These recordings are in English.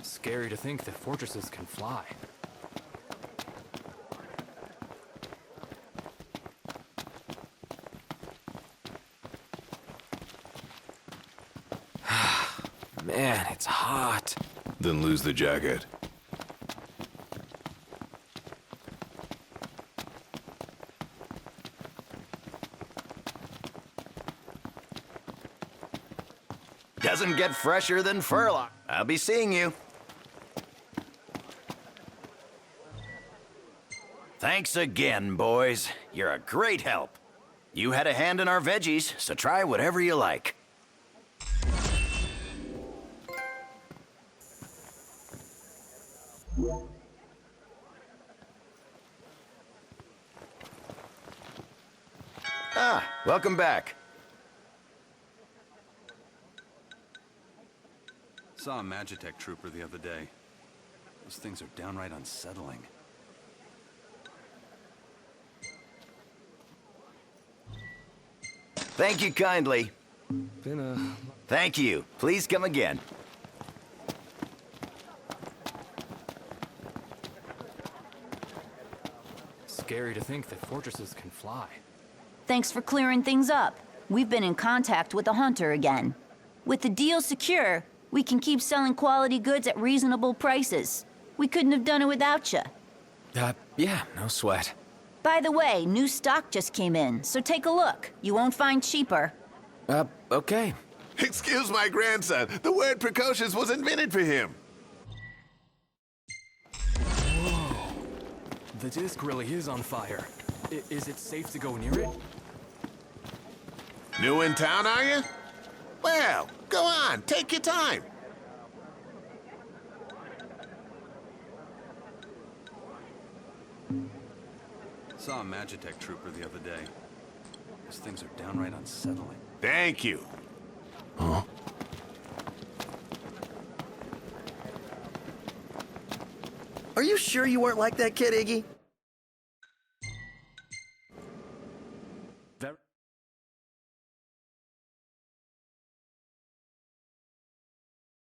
Scary to think that fortresses can fly. Man, it's hot. Then lose the jacket. Doesn't get fresher than furlock. I'll be seeing you. Thanks again, boys. You're a great help. You had a hand in our veggies, so try whatever you like. Ah, welcome back. Saw a Magitech trooper the other day. Those things are downright unsettling. Thank you kindly. Thank you. Please come again. Scary to think that fortresses can fly. Thanks for clearing things up. We've been in contact with the hunter again. With the deal secure, we can keep selling quality goods at reasonable prices. We couldn't have done it without you. Yeah, no sweat. By the way, new stock just came in, so take a look. You won't find cheaper. Okay. Excuse my grandson. The word precocious was invented for him. Whoa. The disc really is on fire. Is it safe to go near it? New in town, are you? Well, go on. Take your time. Saw a Magitech trooper the other day. Those things are downright unsettling. Thank you. Huh? Are you sure you weren't like that kid, Iggy?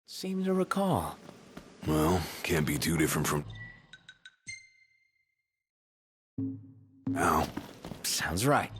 Seem to recall. Well, can't be too different from... Ow. Sounds right.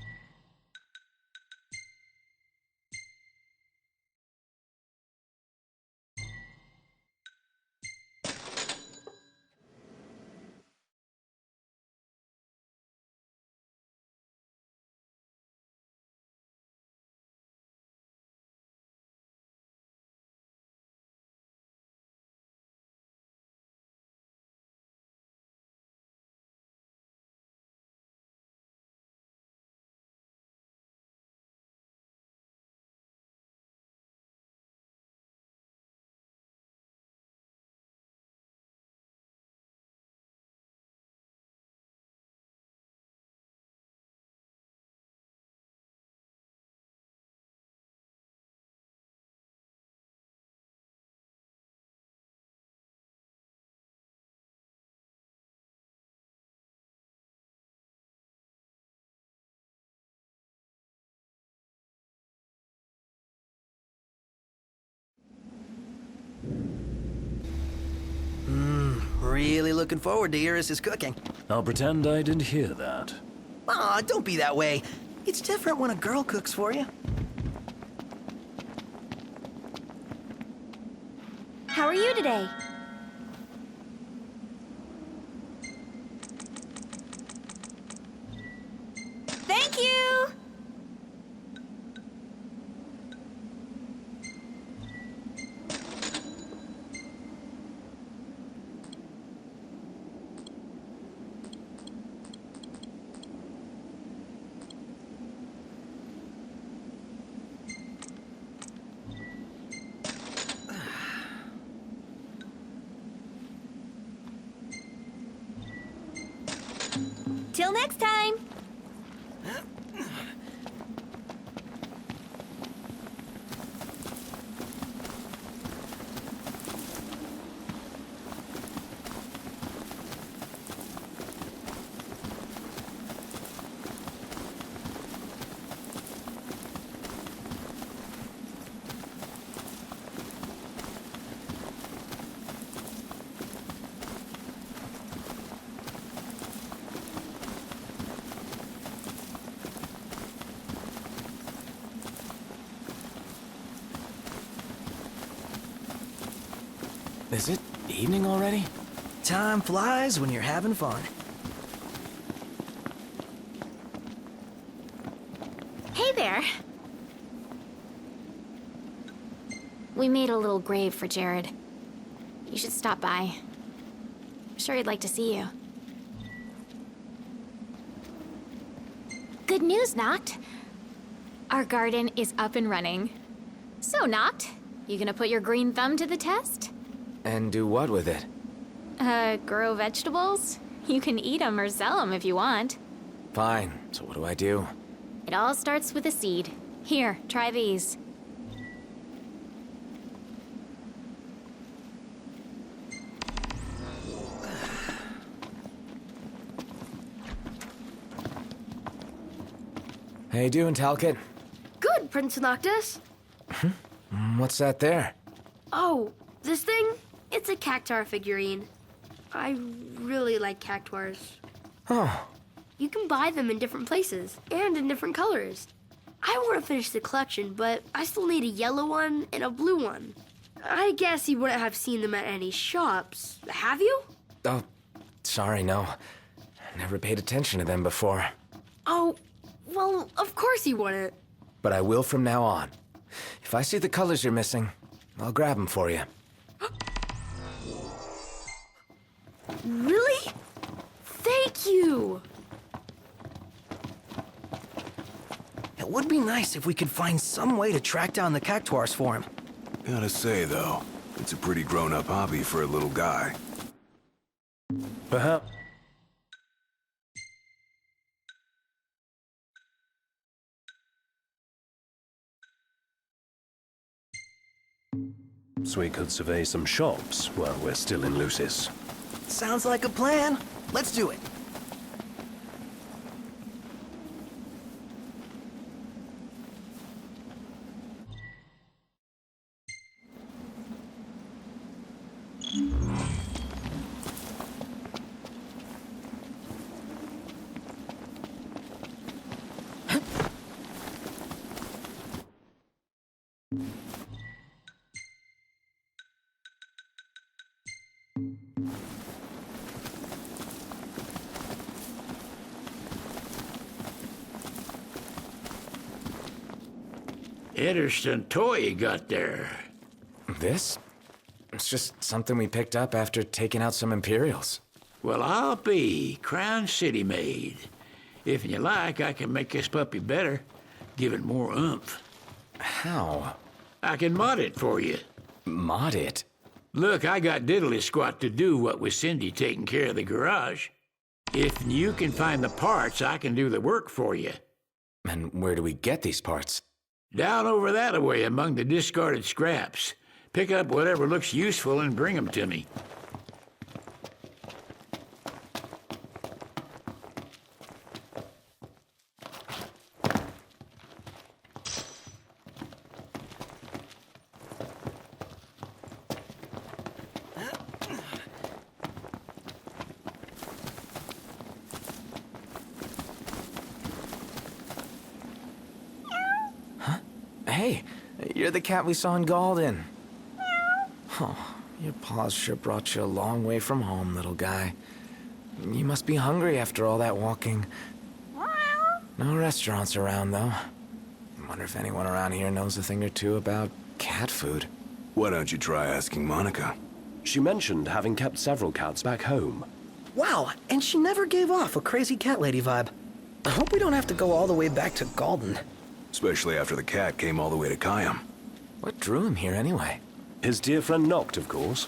Really looking forward to Iris's cooking. I'll pretend I didn't hear that. Aw, don't be that way. It's different when a girl cooks for you. How are you today? Thank you! Till next time! Is it evening already? Time flies when you're having fun. Hey there. We made a little grave for Jared. You should stop by. I'm sure he'd like to see you. Good news, Noct. Our garden is up and running. So, Noct, you gonna put your green thumb to the test? And do what with it? Grow vegetables? You can eat them or sell them if you want. Fine. So what do I do? It all starts with a seed. Here, try these. How you doing, Talcott? Good, Prince Noctis. What's that there? Oh, this thing? It's a cactuar figurine. I really like cactuars. Oh, You can buy them in different places and in different colors. I want to finish the collection, but I still need a yellow one and a blue one. I guess you wouldn't have seen them at any shops, have you? oh, sorry, no. Never paid attention to them before. Oh, well, of course you wouldn't. But I will from now on. If I see the colors you're missing, I'll grab them for you. Really? Thank you! It would be nice if we could find some way to track down the cactuars for him. Gotta say, though, it's a pretty grown-up hobby for a little guy. Perhaps. We could survey some shops while we're still in Lucis. Sounds like a plan. Let's do it. Interesting toy you got there. This? It's just something we picked up after taking out some Imperials. Well, I'll be Crown City made. If you like, I can make this puppy better, give it more oomph. How? I can mod it for you. Mod it? Look, I got diddly squat to do what with Cindy taking care of the garage. If you can find the parts, I can do the work for you. And where do we get these parts? Down over that way among the discarded scraps. Pick up whatever looks useful and bring them to me. Hey, you're the cat we saw in Galden. Oh, your paws sure brought you a long way from home, little guy. You must be hungry after all that walking. No restaurants around, though. Wonder if anyone around here knows a thing or two about cat food. Why don't you try asking Monica? She mentioned having kept several cats back home. Wow, and she never gave off a crazy cat lady vibe. I hope we don't have to go all the way back to Galden. Especially after the cat came all the way to Kayam. What drew him here, anyway? His dear friend Noct, of course.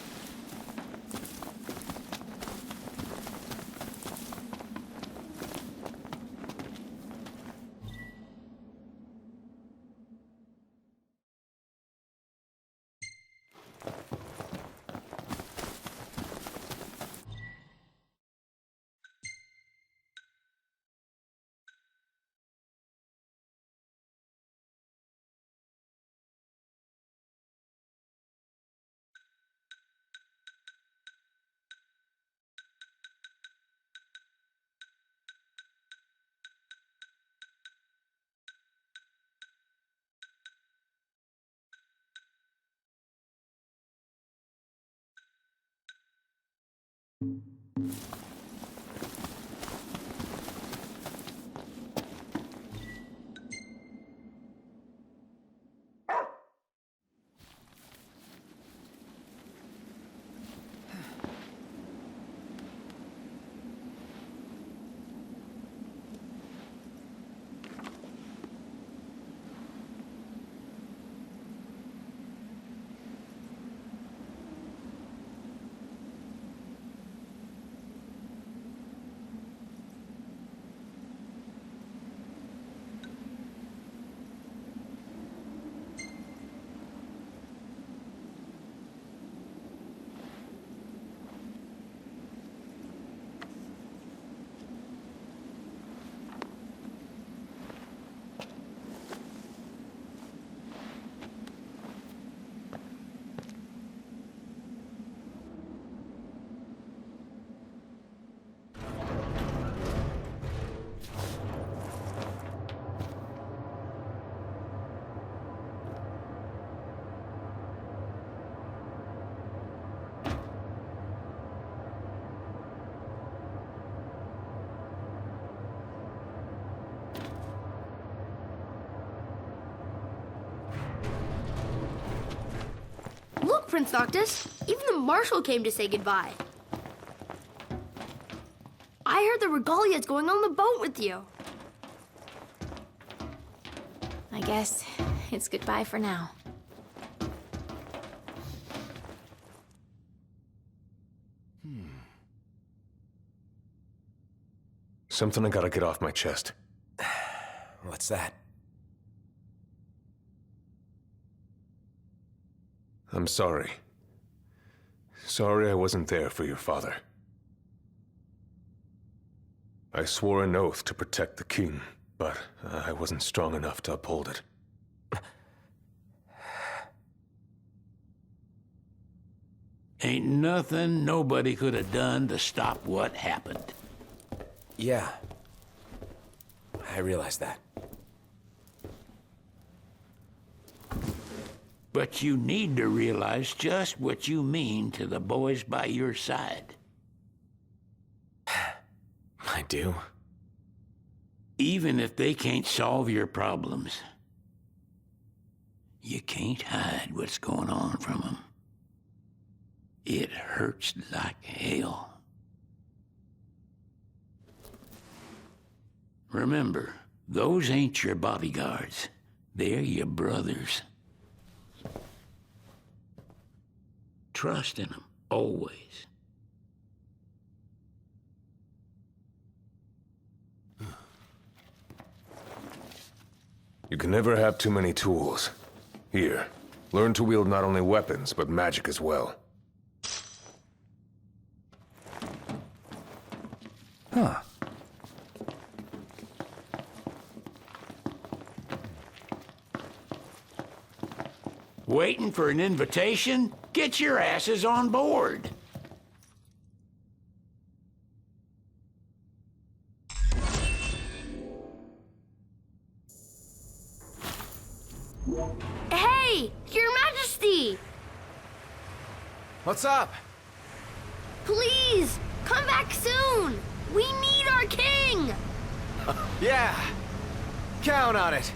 Look, Prince Noctis, even the marshal came to say goodbye. I heard the regalia's going on the boat with you. I guess it's goodbye for now. Something I gotta get off my chest. What's that? I'm sorry. Sorry I wasn't there for your father. I swore an oath to protect the king, but I wasn't strong enough to uphold it. Ain't nothing nobody could have done to stop what happened. Yeah. I realize that. But you need to realize just what you mean to the boys by your side. I do. Even if they can't solve your problems, you can't hide what's going on from them. It hurts like hell. Remember, those ain't your bodyguards. They're your brothers. Trust in them, always. You can never have too many tools. Here, learn to wield not only weapons, but magic as well. Huh. Waiting for an invitation? Get your asses on board. Hey, Your Majesty! What's up? Please, come back soon! We need our king! Yeah. Count on it.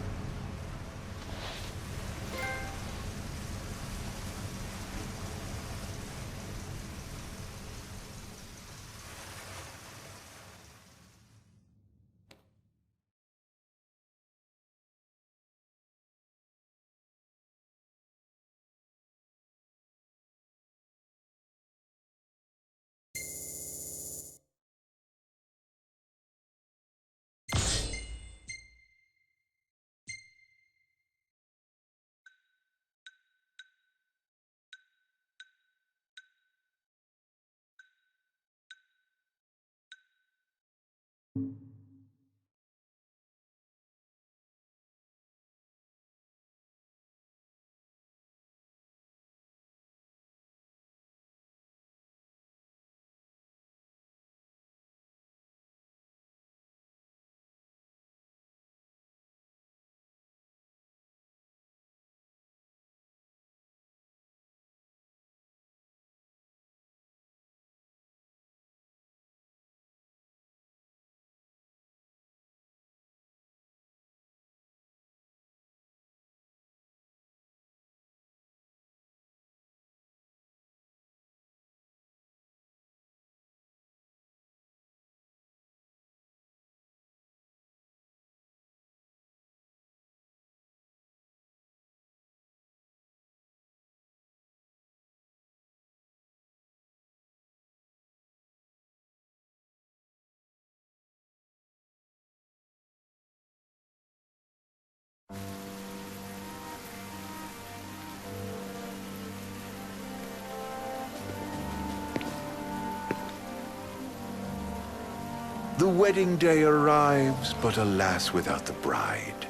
The wedding day arrives, but alas, without the bride.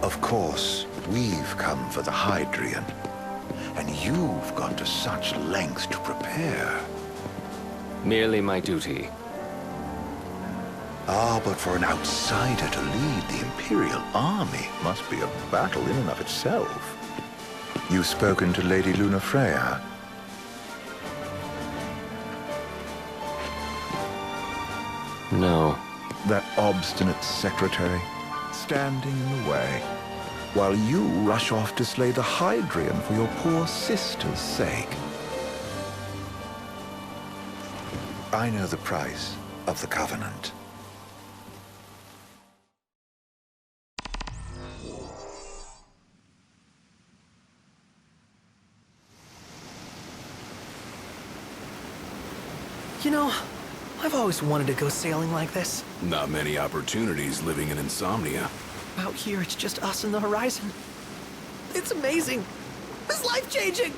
Of course, we've come for the Hydrian, and you've gone to such lengths to prepare. Merely my duty. Ah, but for an outsider to lead the Imperial army must be a battle in and of itself. You've spoken to Lady Lunafreya? No. That obstinate secretary, standing in the way, while you rush off to slay the Hydrian for your poor sister's sake. I know the price of the Covenant. You know, I've always wanted to go sailing like this. Not many opportunities living in Insomnia. Out here, it's just us and the horizon. It's amazing. It's life-changing.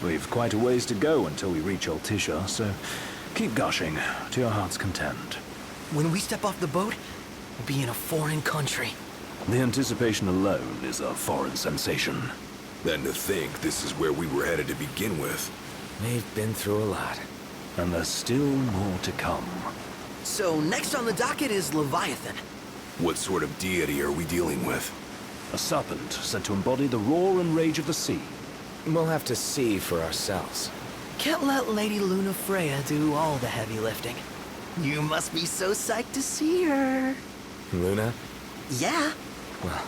We've quite a ways to go until we reach Altissia, so keep gushing to your heart's content. When we step off the boat, we'll be in a foreign country. The anticipation alone is a foreign sensation. Then to think this is where we were headed to begin with. We've been through a lot. And there's still more to come. So next on the docket is Leviathan. What sort of deity are we dealing with? A serpent said to embody the roar and rage of the sea. We'll have to see for ourselves. Can't let Lady Lunafreya do all the heavy lifting. You must be so psyched to see her. Luna? Yeah. Well,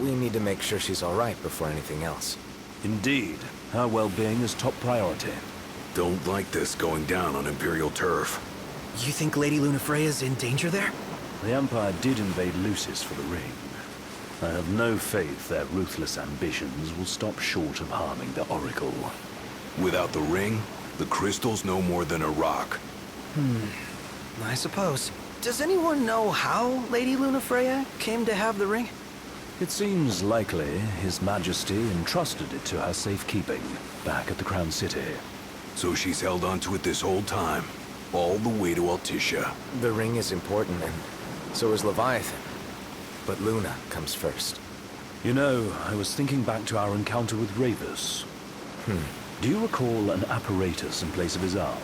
we need to make sure she's all right before anything else. Indeed. Her well-being is top priority. Don't like this going down on Imperial turf. You think Lady Lunafreya's in danger there? The Empire did invade Lucis for the ring. I have no faith their ruthless ambitions will stop short of harming the Oracle. Without the ring, the crystal's no more than a rock. I suppose. Does anyone know how Lady Lunafreya came to have the ring? It seems likely His Majesty entrusted it to her safekeeping back at the Crown City. So she's held onto it this whole time, all the way to Altissia. The ring is important, and so is Leviathan. But Luna comes first. You know, I was thinking back to our encounter with Ravus. Do you recall an apparatus in place of his arm?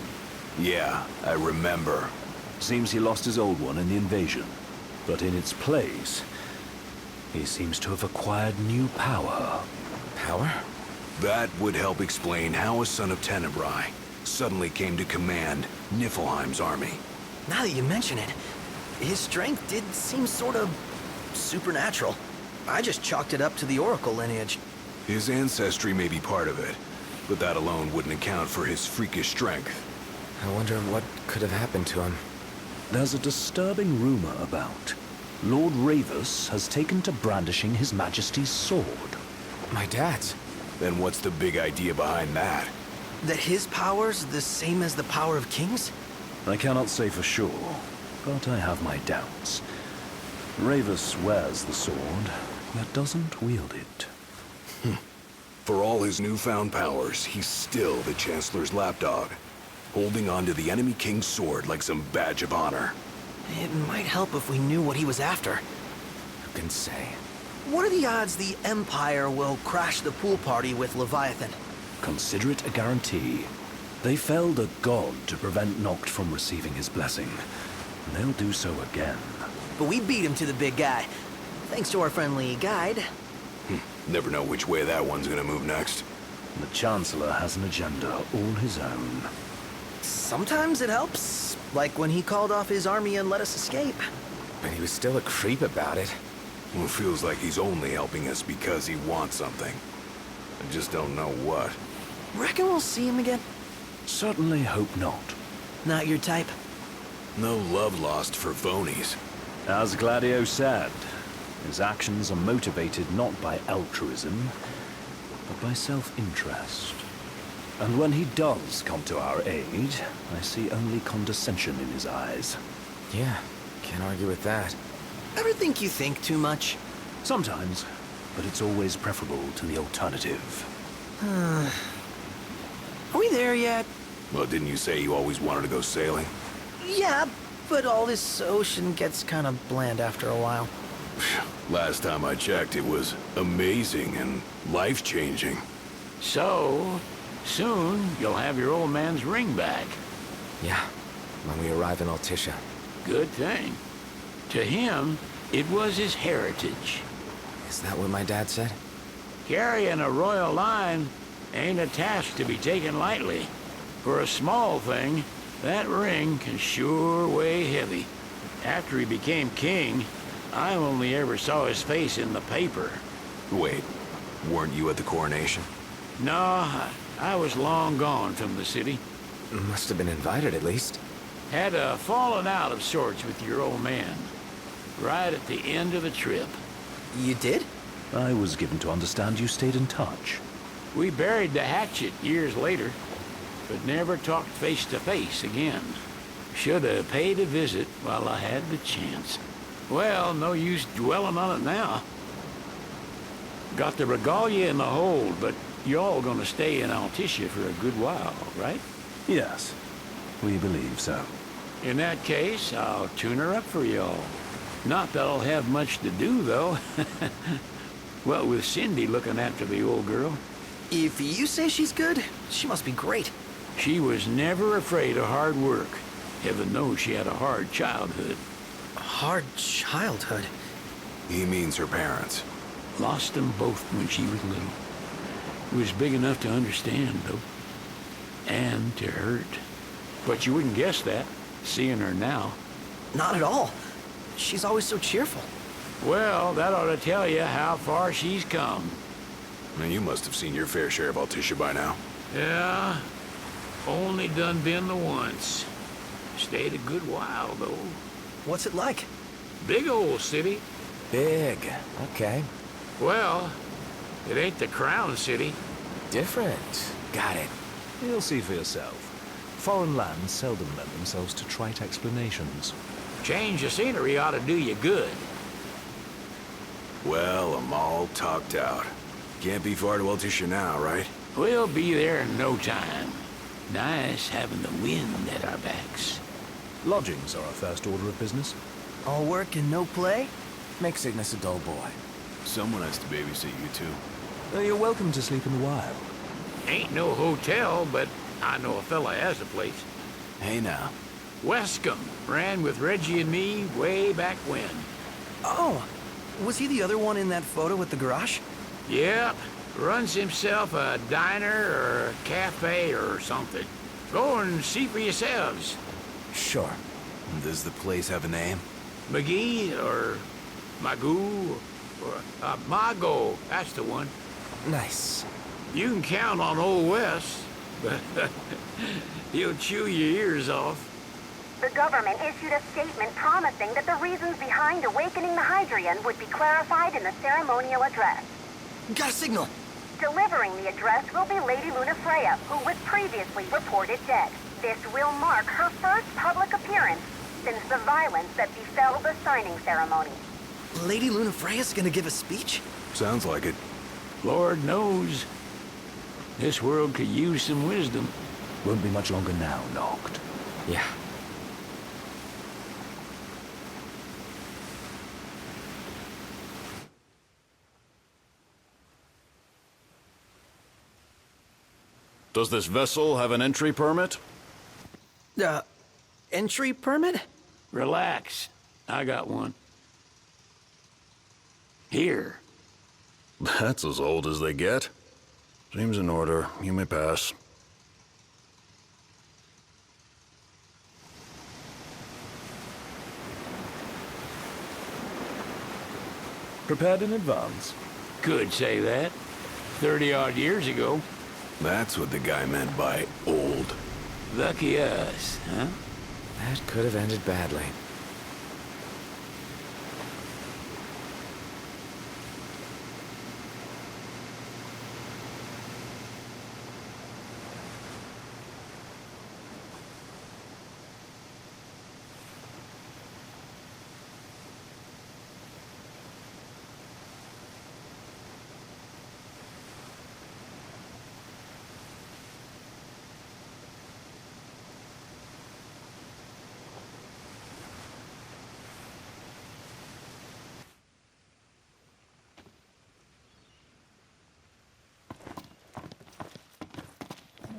Yeah, I remember. Seems he lost his old one in the invasion. But in its place, he seems to have acquired new power. Power? That would help explain how a son of Tenebrae suddenly came to command Niflheim's army. Now that you mention it, his strength did seem sort of supernatural. I just chalked it up to the Oracle lineage. His ancestry may be part of it, but that alone wouldn't account for his freakish strength. I wonder what could have happened to him. There's a disturbing rumor about Lord Ravus has taken to brandishing His Majesty's sword. My dad's. Then what's the big idea behind that? That his power's the same as the power of kings? I cannot say for sure, but I have my doubts. Ravus wears the sword, yet doesn't wield it. For all his newfound powers, he's still the Chancellor's lapdog, holding on to the enemy king's sword like some badge of honor. It might help if we knew what he was after. Who can say? What are the odds the Empire will crash the pool party with Leviathan? Consider it a guarantee. They felled a god to prevent Noct from receiving his blessing. And they'll do so again. But we beat him to the big guy, thanks to our friendly guide. Never know which way that one's gonna move next. The Chancellor has an agenda all his own. Sometimes it helps, like when he called off his army and let us escape. But he was still a creep about it. Well, it feels like he's only helping us because he wants something. I just don't know what. Reckon we'll see him again? Certainly hope not. Not your type? No love lost for phonies. As Gladio said, his actions are motivated not by altruism, but by self-interest. And when he does come to our aid, I see only condescension in his eyes. Yeah, can't argue with that. Ever think you think too much? Sometimes, but it's always preferable to the alternative. Are we there yet? Well, didn't you say you always wanted to go sailing? Yeah, but all this ocean gets kind of bland after a while. Last time I checked, it was amazing and life-changing. So, soon you'll have your old man's ring back. Yeah, when we arrive in Altissia. Good thing. To him, it was his heritage. Is that what my dad said? Carrying a royal line ain't a task to be taken lightly. For a small thing, that ring can sure weigh heavy. After he became king, I only ever saw his face in the paper. Wait, weren't you at the coronation? No, I was long gone from the city. Must have been invited at least. Had a falling out of sorts with your old man. Right at the end of the trip. You did? I was given to understand you stayed in touch. We buried the hatchet years later, but never talked face to face again. Should have paid a visit while I had the chance. Well, no use dwelling on it now. Got the regalia in the hold, but y'all gonna stay in Altissia for a good while, right? Yes, we believe so. In that case, I'll tune her up for y'all. Not that I'll have much to do, though. Well, with Cindy looking after the old girl. If you say she's good, she must be great. She was never afraid of hard work. Heaven knows she had a hard childhood. A hard childhood? He means her parents. Lost them both when she was little. Was big enough to understand, though. And to hurt. But you wouldn't guess that, seeing her now. Not at all. She's always so cheerful. Well, that ought to tell you how far she's come. Now, you must have seen your fair share of Altissia by now. Yeah, only done been the once. Stayed a good while, though. What's it like? Big old city. Big. Okay. Well, it ain't the crown city. Different. Got it. You'll see for yourself. Foreign lands seldom lend themselves to trite explanations. Change of scenery ought to do you good. Well, I'm all talked out. Can't be far to Altissia now, right? We'll be there in no time. Nice having the wind at our backs. Lodgings are our first order of business. All work and no play? Make Cygnus a dull boy. Someone has to babysit you two. You're welcome to sleep in the wild. Ain't no hotel, but I know a fella has a place. Hey now. Wescombe ran with Reggie and me way back when. Oh, was he the other one in that photo with the garage? Yep, runs himself a diner or a cafe or something. Go and see for yourselves. Sure. Does the place have a name? McGee or Magoo or Mago, that's the one. Nice. You can count on Old Wes, but he'll chew your ears off. The government issued a statement promising that the reasons behind awakening the Hydrian would be clarified in the ceremonial address. Got a signal. Delivering the address will be Lady Lunafreya, who was previously reported dead. This will mark her first public appearance since the violence that befell the signing ceremony. Lady Lunafreya's gonna give a speech? Sounds like it. Lord knows. This world could use some wisdom. Won't be much longer now, Noct. Yeah. Does this vessel have an entry permit? Entry permit? Relax. I got one. Here. That's as old as they get. Seems in order. You may pass. Prepared in advance. Could say that. 30-odd years ago. That's what the guy meant by old. Lucky us, huh? That could have ended badly.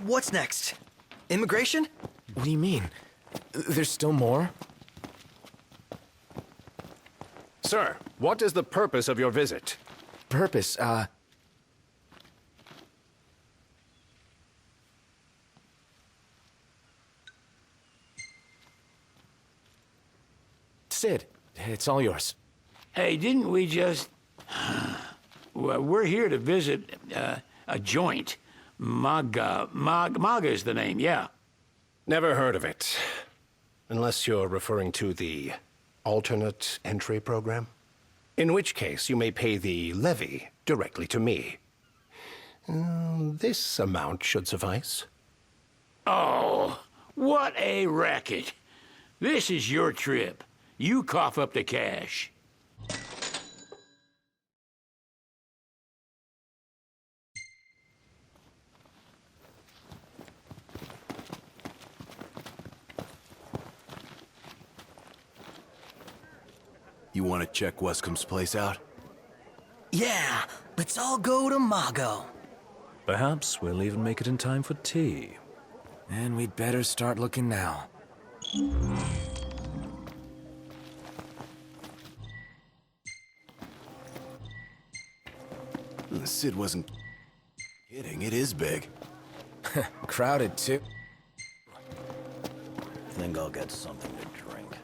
What's next? Immigration? What do you mean? There's still more? Sir, what is the purpose of your visit? Purpose, Sid, it's all yours. Hey, didn't we just... Well, we're here to visit a joint. Maga is the name, yeah. Never heard of it. Unless you're referring to the alternate entry program. In which case, you may pay the levy directly to me. This amount should suffice. Oh, what a racket. This is your trip. You cough up the cash. You want to check Westcomb's place out? Yeah, let's all go to Mago. Perhaps we'll even make it in time for tea. And we'd better start looking now. Sid wasn't kidding. It is big. Crowded, too. Think I'll get something to drink.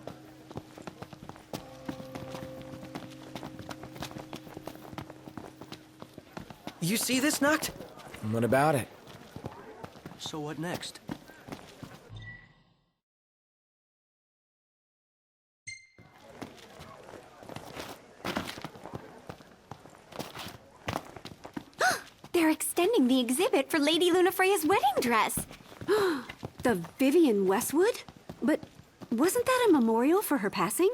You see this, Noct? What about it? So what next? They're extending the exhibit for Lady Lunafreya's wedding dress. The Vivian Westwood? But wasn't that a memorial for her passing?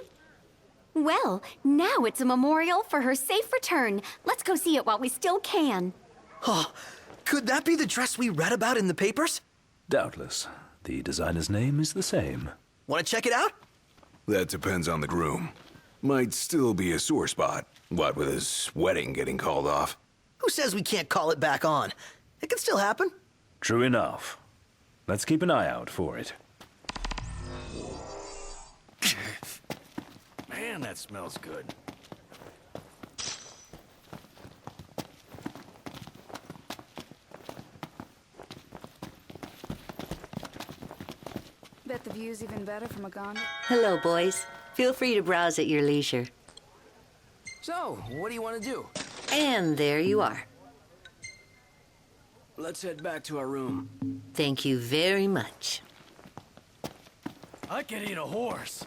Well, now it's a memorial for her safe return. Let's go see it while we still can. Oh, could that be the dress we read about in the papers? Doubtless. The designer's name is the same. Want to check it out? That depends on the groom. Might still be a sore spot. What with his wedding getting called off? Who says we can't call it back on? It can still happen. True enough. Let's keep an eye out for it. Man, that smells good. Bet the view's even better from a gondola. Hello, boys. Feel free to browse at your leisure. So, what do you want to do? And there you are. Let's head back to our room. Thank you very much. I can eat a horse.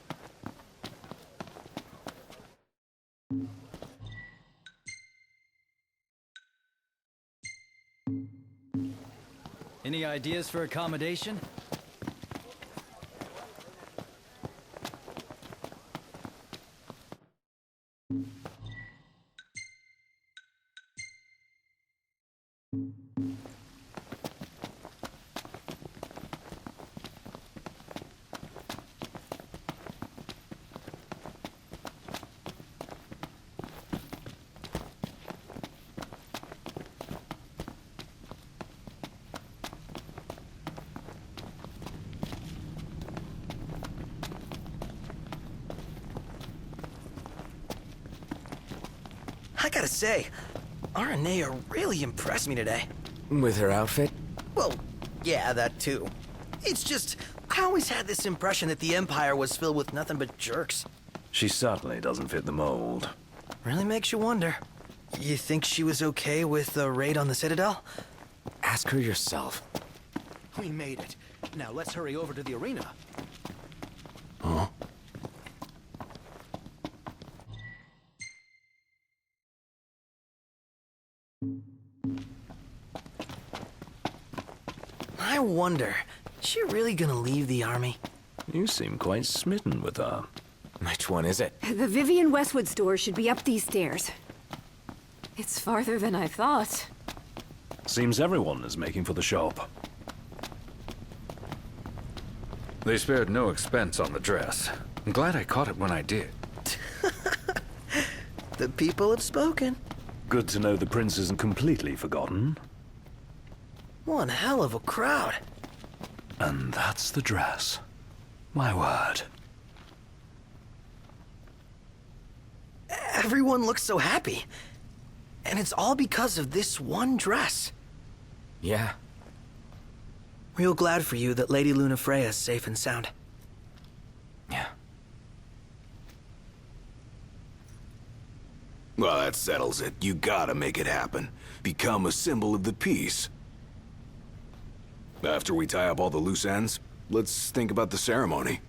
Any ideas for accommodation? I gotta say, Aranea really impressed me today. With her outfit? Well, yeah, that too. It's just, I always had this impression that the Empire was filled with nothing but jerks. She certainly doesn't fit the mold. Really makes you wonder. You think she was okay with the raid on the Citadel? Ask her yourself. We made it. Now let's hurry over to the arena. Huh? I wonder, is she really gonna leave the army? You seem quite smitten with her. Which one is it? The Vivian Westwood store should be up these stairs. It's farther than I thought. Seems everyone is making for the shop. They spared no expense on the dress. I'm glad I caught it when I did. The people have spoken. Good to know the prince isn't completely forgotten. One hell of a crowd. And that's the dress. My word. Everyone looks so happy. And it's all because of this one dress. Yeah. Real glad for you that Lady Lunafreya is safe and sound. Yeah. Well, that settles it. You gotta make it happen. Become a symbol of the peace. After we tie up all the loose ends, let's think about the ceremony.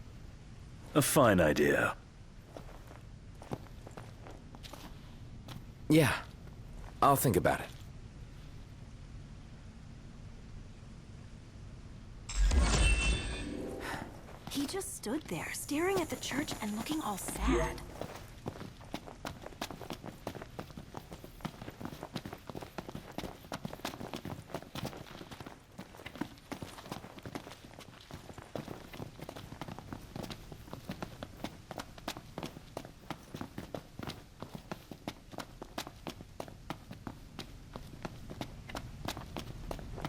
A fine idea. Yeah. I'll think about it. He just stood there, staring at the church and looking all sad.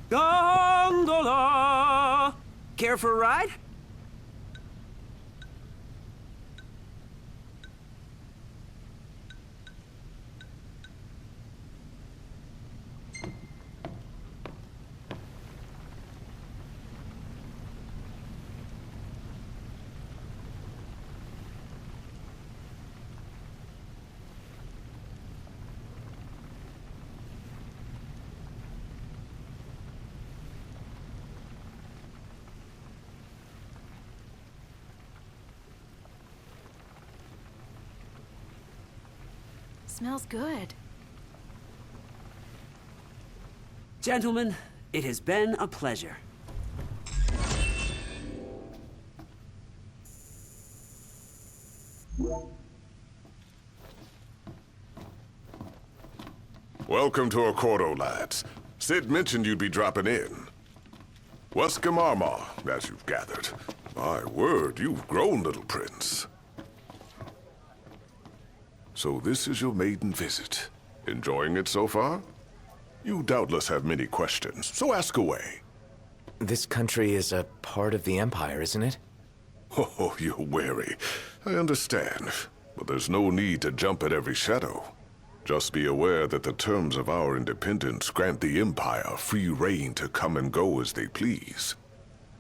Gondola! Care for a ride? Smells good. Gentlemen, it has been a pleasure. Welcome to Accordo, lads. Sid mentioned you'd be dropping in. Welcome, Armor, as you've gathered. My word, you've grown, little prince. So this is your maiden visit. Enjoying it so far? You doubtless have many questions, so ask away. This country is a part of the Empire, isn't it? Oh, you're wary. I understand. But there's no need to jump at every shadow. Just be aware that the terms of our independence grant the Empire free reign to come and go as they please.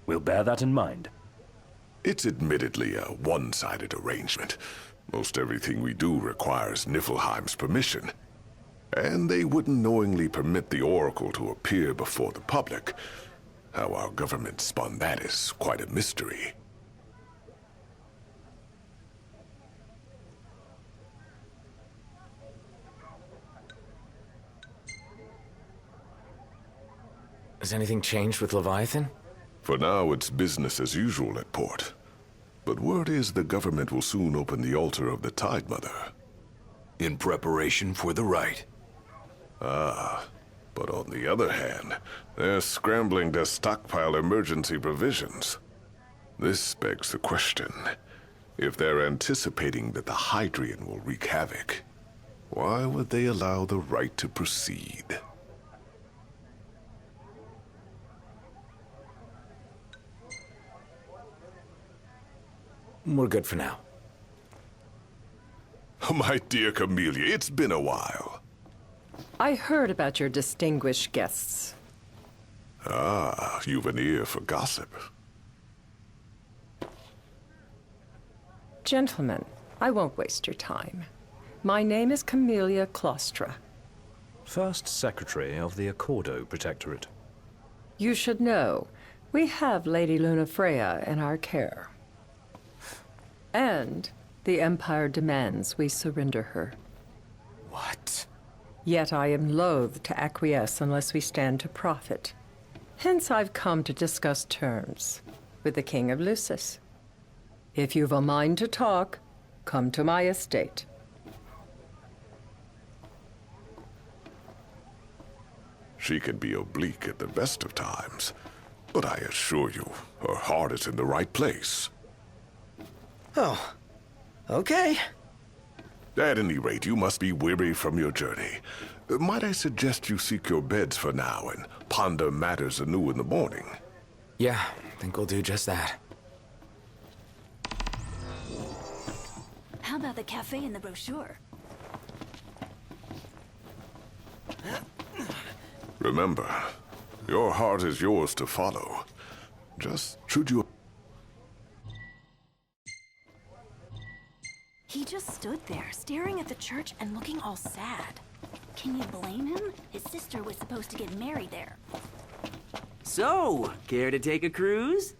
We'll bear that in mind. It's admittedly a one-sided arrangement. Most everything we do requires Niflheim's permission. And they wouldn't knowingly permit the Oracle to appear before the public. How our government spun that is quite a mystery. Has anything changed with Leviathan? For now, it's business as usual at port. But word is the government will soon open the altar of the Tide Mother. In preparation for the rite. Ah, but on the other hand, they're scrambling to stockpile emergency provisions. This begs the question, if they're anticipating that the Hydrian will wreak havoc, why would they allow the rite to proceed? We're good for now. My dear Camellia, it's been a while. I heard about your distinguished guests. Ah, you've an ear for gossip. Gentlemen, I won't waste your time. My name is Camellia Claustra. First Secretary of the Accordo Protectorate. You should know, we have Lady Lunafreya in our care. And the Empire demands we surrender her. What? Yet I am loath to acquiesce unless we stand to profit. Hence I've come to discuss terms with the King of Lucis. If you've a mind to talk, come to my estate. She can be oblique at the best of times, but I assure you, her heart is in the right place. Oh, okay. At any rate, you must be weary from your journey. Might I suggest you seek your beds for now and ponder matters anew in the morning? Yeah, think we'll do just that. How about the cafe in the brochure? Remember, your heart is yours to follow. Just should you... He just stood there, staring at the church and looking all sad. Can you blame him? His sister was supposed to get married there. So, care to take a cruise?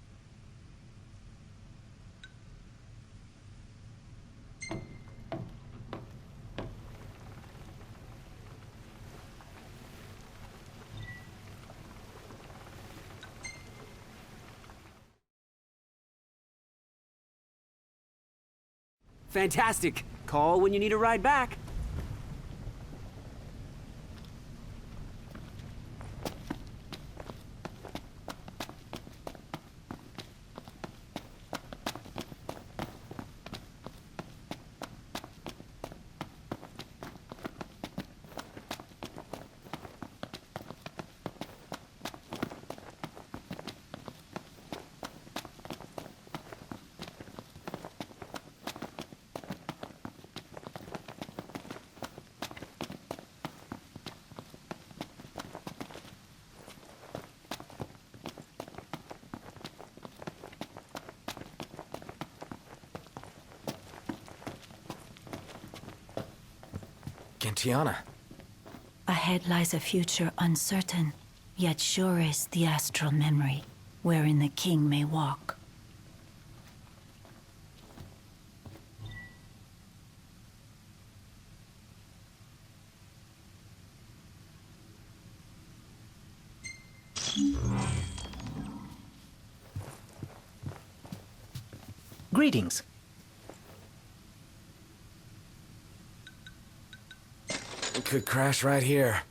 Fantastic! Call when you need a ride back. Gentiana. Ahead lies a future uncertain, yet sure is the astral memory, wherein the king may walk. Greetings. Could crash right here.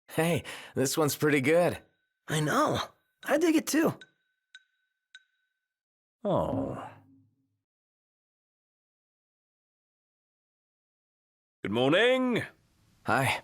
Hey, this one's pretty good. I know. I dig it too. Oh. Good morning. Hi.